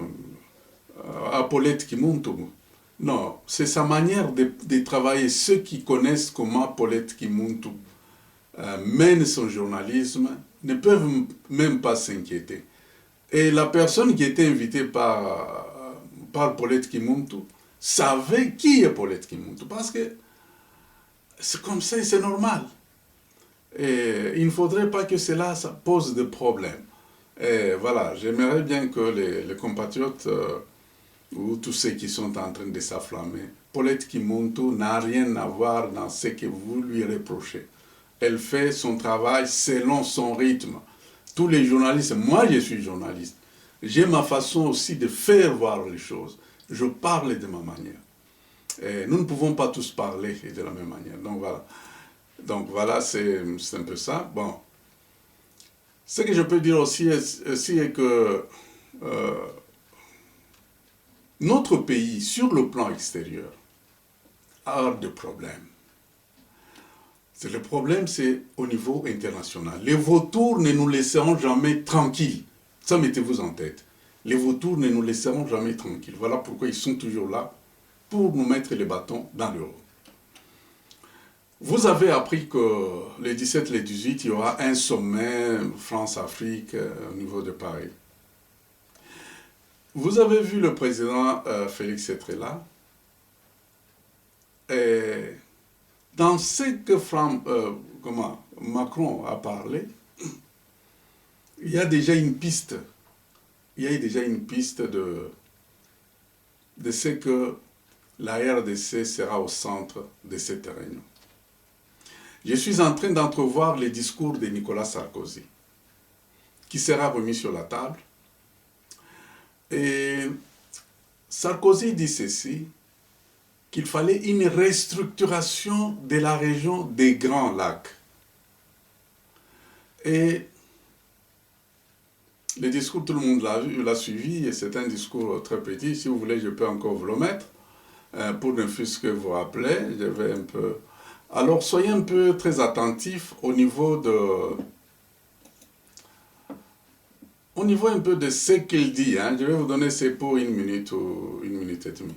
[SPEAKER 1] Paulette Kimuntu. Non, c'est sa manière de travailler. Ceux qui connaissent comment Paulette Kimuntu mène son journalisme ne peuvent même pas s'inquiéter. Et la personne qui était invitée par Paulette Kimuntu savait qui est Paulette Kimuntu, parce que c'est comme ça et c'est normal. Et il ne faudrait pas que cela ça pose de problèmes. Et voilà, j'aimerais bien que les compatriotes ou tous ceux qui sont en train de s'afflammer, Paulette Kimuntu n'a rien à voir dans ce que vous lui reprochez. Elle fait son travail selon son rythme. Tous les journalistes, moi je suis journaliste, j'ai ma façon aussi de faire voir les choses. Je parle de ma manière. Et nous ne pouvons pas tous parler de la même manière. Donc voilà, c'est un peu ça. Bon. Ce que je peux dire aussi est que notre pays, sur le plan extérieur, a des problèmes. Le problème, c'est au niveau international. Les vautours ne nous laisseront jamais tranquilles. Ça, mettez-vous en tête. Les vautours ne nous laisseront jamais tranquilles. Voilà pourquoi ils sont toujours là pour nous mettre les bâtons dans le haut. Vous avez appris que les 17 et les 18, il y aura un sommet France-Afrique au niveau de Paris. Vous avez vu le président Félix être là. Et dans ce que Macron a parlé, il y a déjà une piste. Il y a déjà une piste de ce que la RDC sera au centre de cette réunion. Je suis en train d'entrevoir les discours de Nicolas Sarkozy, qui sera remis sur la table. Et Sarkozy dit ceci, qu'il fallait une restructuration de la région des Grands Lacs. Et le discours, tout le monde l'a suivi, et c'est un discours très petit. Si vous voulez, je peux encore vous le mettre, pour ne fût-ce que vous rappeler. Je vais un peu... Alors, soyez un peu très attentifs au niveau un peu de ce qu'il dit. Hein. Je vais vous donner ces pour 1 minute ou 1 minute et demie.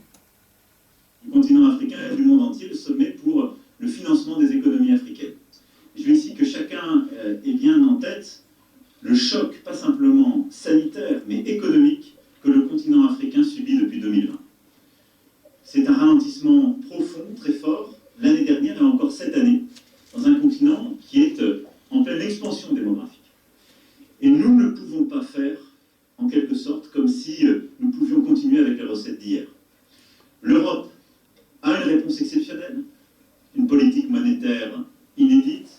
[SPEAKER 2] Du continent africain et du monde entier, le sommet pour le financement des économies africaines. Je veux ici que chacun ait bien en tête le choc, pas simplement sanitaire, mais économique, que le continent africain subit depuis 2020. C'est un ralentissement profond, très fort, l'année dernière et encore cette année, dans un continent qui est en pleine expansion démographique. Et nous ne pouvons pas faire, en quelque sorte, comme si nous pouvions continuer avec les recettes d'hier. L'Europe a une réponse exceptionnelle, une politique monétaire inédite,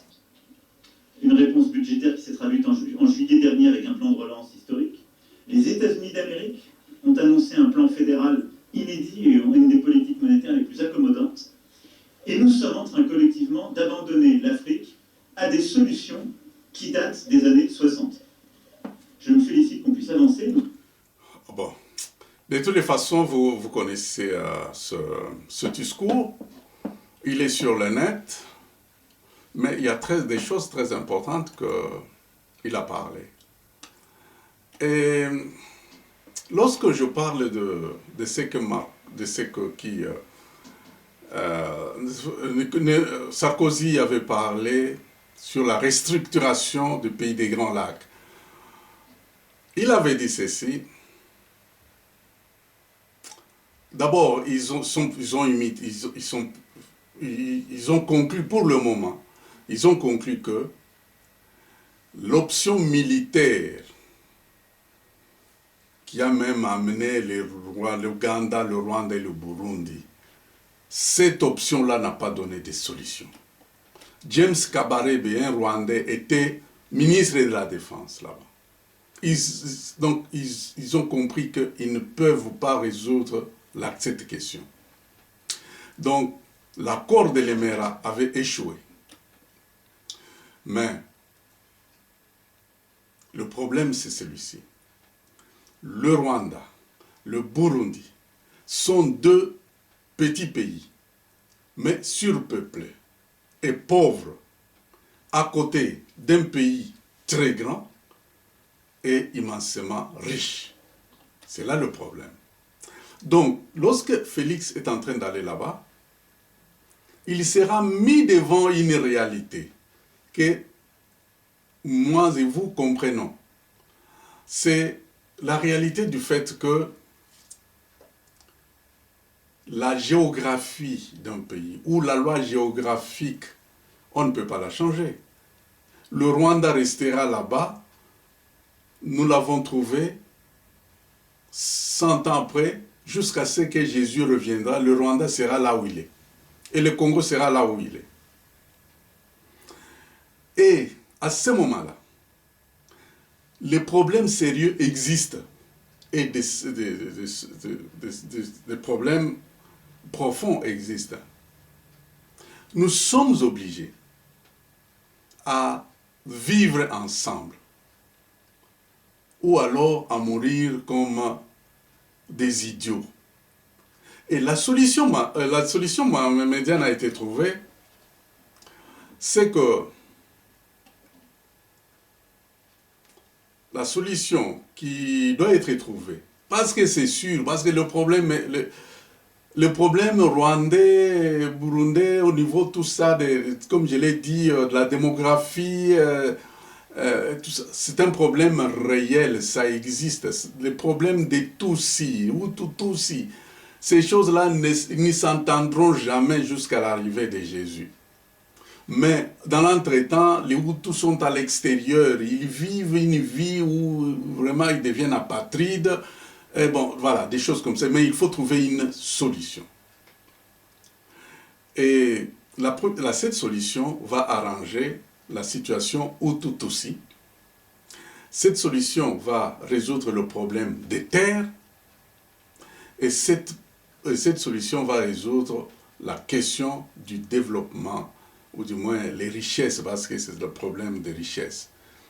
[SPEAKER 2] une réponse budgétaire qui s'est traduite en juillet dernier avec un plan de relance historique. Les États-Unis d'Amérique ont annoncé un plan fédéral inédit et ont une des politiques monétaires les plus accommodantes. Et nous sommes en train collectivement d'abandonner l'Afrique à des solutions qui datent des années 60. Je me félicite qu'on puisse avancer.
[SPEAKER 1] Bon. De toutes les façons, vous connaissez ce discours. Il est sur le net. Mais il y a des choses très importantes qu'il a parlé. Et lorsque je parle de ce que Sarkozy avait parlé sur la restructuration du pays des Grands Lacs, il avait dit ceci. D'abord, ils ont conclu pour le moment. Ils ont conclu que l'option militaire qui a même amené l'Ouganda, le Rwanda et le Burundi, cette option-là n'a pas donné de solution. James Kabarebe, un Rwandais, était ministre de la Défense là-bas. Donc, ils ont compris qu'ils ne peuvent pas résoudre cette question. Donc, l'accord de l'Emera avait échoué. Mais le problème, c'est celui-ci. Le Rwanda, le Burundi sont deux petits pays, mais surpeuplés et pauvres, à côté d'un pays très grand et immensément riche. C'est là le problème. Donc, lorsque Félix est en train d'aller là-bas, il sera mis devant une réalité que moi et vous comprenons. C'est la réalité du fait que la géographie d'un pays ou la loi géographique, on ne peut pas la changer. Le Rwanda restera là-bas, nous l'avons trouvé 100 ans après, jusqu'à ce que Jésus reviendra, le Rwanda sera là où il est. Et le Congo sera là où il est. Et à ce moment-là, les problèmes sérieux existent et des problèmes profonds existent. Nous sommes obligés à vivre ensemble ou alors à mourir comme des idiots. Et la solution médiane a été trouvée, c'est que la solution qui doit être trouvée, parce que c'est sûr, parce que le problème rwandais, burundais, au niveau de tout ça, comme je l'ai dit, de la démographie, c'est un problème réel, ça existe. Le problème des Tutsis, ou Tutsis, ces choses-là ne s'entendront jamais jusqu'à l'arrivée de Jésus. Mais dans l'entretemps, les Hutus sont à l'extérieur. Ils vivent une vie où vraiment ils deviennent apatrides. Et bon, voilà, des choses comme ça. Mais il faut trouver une solution. Et cette solution va arranger la situation Hutu-Tutsi. Cette solution va résoudre le problème des terres. Et cette solution va résoudre la question du développement, ou du moins les richesses, parce que c'est le problème des richesses.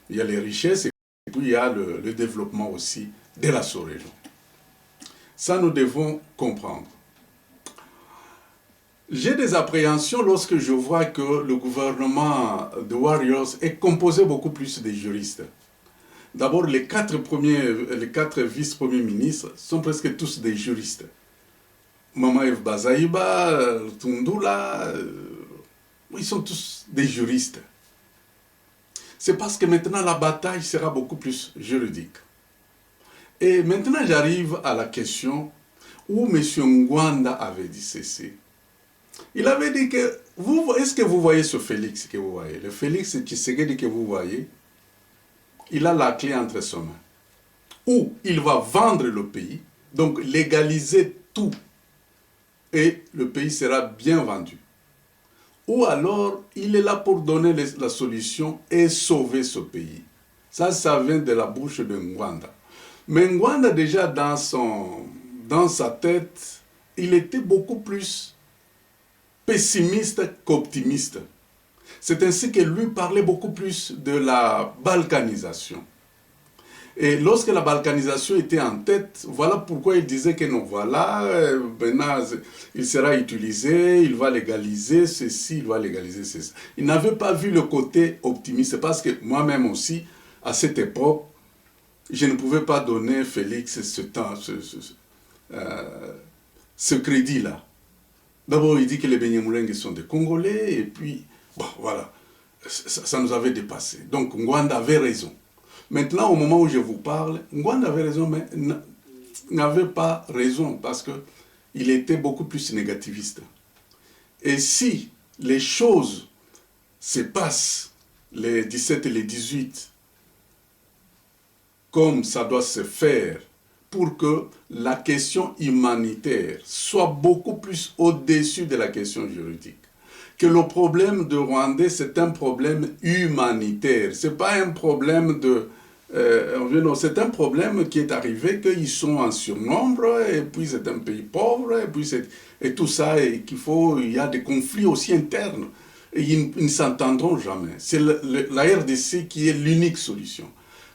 [SPEAKER 1] Il y a les richesses et puis il y a le développement aussi de la sous-région. Ça, nous devons comprendre. J'ai des appréhensions lorsque je vois que le gouvernement de Warriors est composé beaucoup plus de juristes. D'abord, les quatre vice-premiers ministres sont presque tous des juristes. Mamaev Bazaïba, Tundula, ils sont tous des juristes. C'est parce que maintenant la bataille sera beaucoup plus juridique. Et maintenant j'arrive à la question où M. Ngwanda avait dit ceci. Il avait dit que, est-ce que vous voyez ce Félix que vous voyez? Le Félix Tshisekedi que vous voyez, il a la clé entre ses mains. Ou il va vendre le pays, donc légaliser tout, et le pays sera bien vendu. Ou alors, il est là pour donner la solution et sauver ce pays. Ça vient de la bouche de Ngwanda. Mais Ngwanda, déjà dans sa tête, il était beaucoup plus pessimiste qu'optimiste. C'est ainsi que lui parlait beaucoup plus de la balkanisation. Et lorsque la balkanisation était en tête, voilà pourquoi il disait que non, voilà, maintenant il sera utilisé, il va légaliser ceci, il va légaliser ceci. Il n'avait pas vu le côté optimiste, parce que moi-même aussi, à cette époque, je ne pouvais pas donner Félix ce crédit-là. D'abord, il dit que les Benyamulenge sont des Congolais, et puis, bon, voilà, ça nous avait dépassé. Donc, Ngwanda avait raison. Maintenant, au moment où je vous parle, Ngwanda avait raison, mais n'avait pas raison, parce qu'il était beaucoup plus négativiste. Et si les choses se passent, les 17 et les 18, comme ça doit se faire, pour que la question humanitaire soit beaucoup plus au-dessus de la question juridique. Que le problème de Rwandais, c'est un problème humanitaire. Ce n'est pas un problème c'est un problème qui est arrivé, qu'ils sont en surnombre, et puis c'est un pays pauvre, et tout ça, et il y a des conflits aussi internes. Et ils ne s'entendront jamais. C'est la RDC qui est l'unique solution.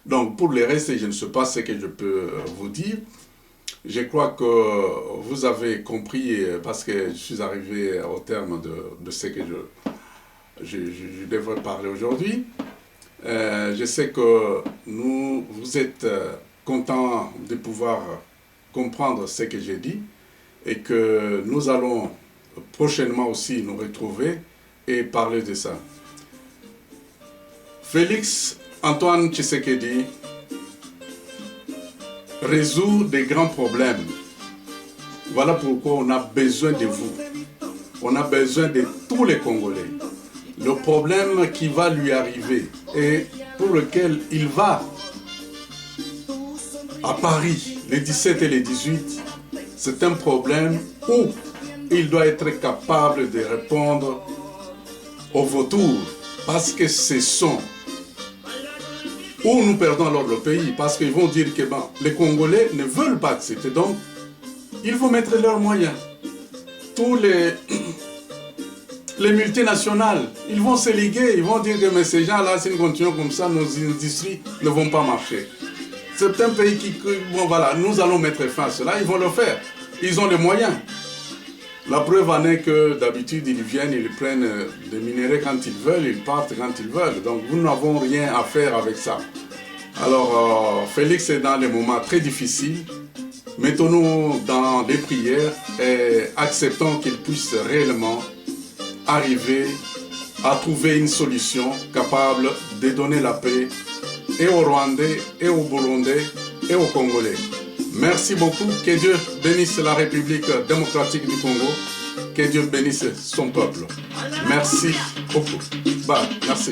[SPEAKER 1] Donc, pour le reste, je ne sais pas ce que je peux vous dire. Je crois que vous avez compris, parce que je suis arrivé au terme de ce que je devrais parler aujourd'hui. Je sais que vous êtes contents de pouvoir comprendre ce que j'ai dit et que nous allons prochainement aussi nous retrouver et parler de ça. Félix Antoine Tshisekedi résout des grands problèmes. Voilà pourquoi on a besoin de vous. On a besoin de tous les Congolais. Le problème qui va lui arriver et pour lequel il va à Paris les 17 et les 18, c'est un problème où il doit être capable de répondre aux vautours, parce que ce sont où nous perdons alors le pays, parce qu'ils vont dire que les Congolais ne veulent pas accepter, donc il faut mettre leurs moyens. Tous les multinationales, ils vont se liguer, ils vont dire que mais ces gens-là, si nous continuons comme ça, nos industries ne vont pas marcher. C'est un pays bon voilà, nous allons mettre fin à cela, ils vont le faire. Ils ont les moyens. La preuve en est que d'habitude, ils viennent, ils prennent des minéraux quand ils veulent, ils partent quand ils veulent. Donc nous n'avons rien à faire avec ça. Alors Félix est dans des moments très difficiles. Mettons-nous dans des prières et acceptons qu'il puisse réellement arriver à trouver une solution capable de donner la paix et aux Rwandais, et aux Burundais, et aux Congolais. Merci beaucoup. Que Dieu bénisse la République démocratique du Congo Que Dieu bénisse son peuple. Merci beaucoup. Bah, merci.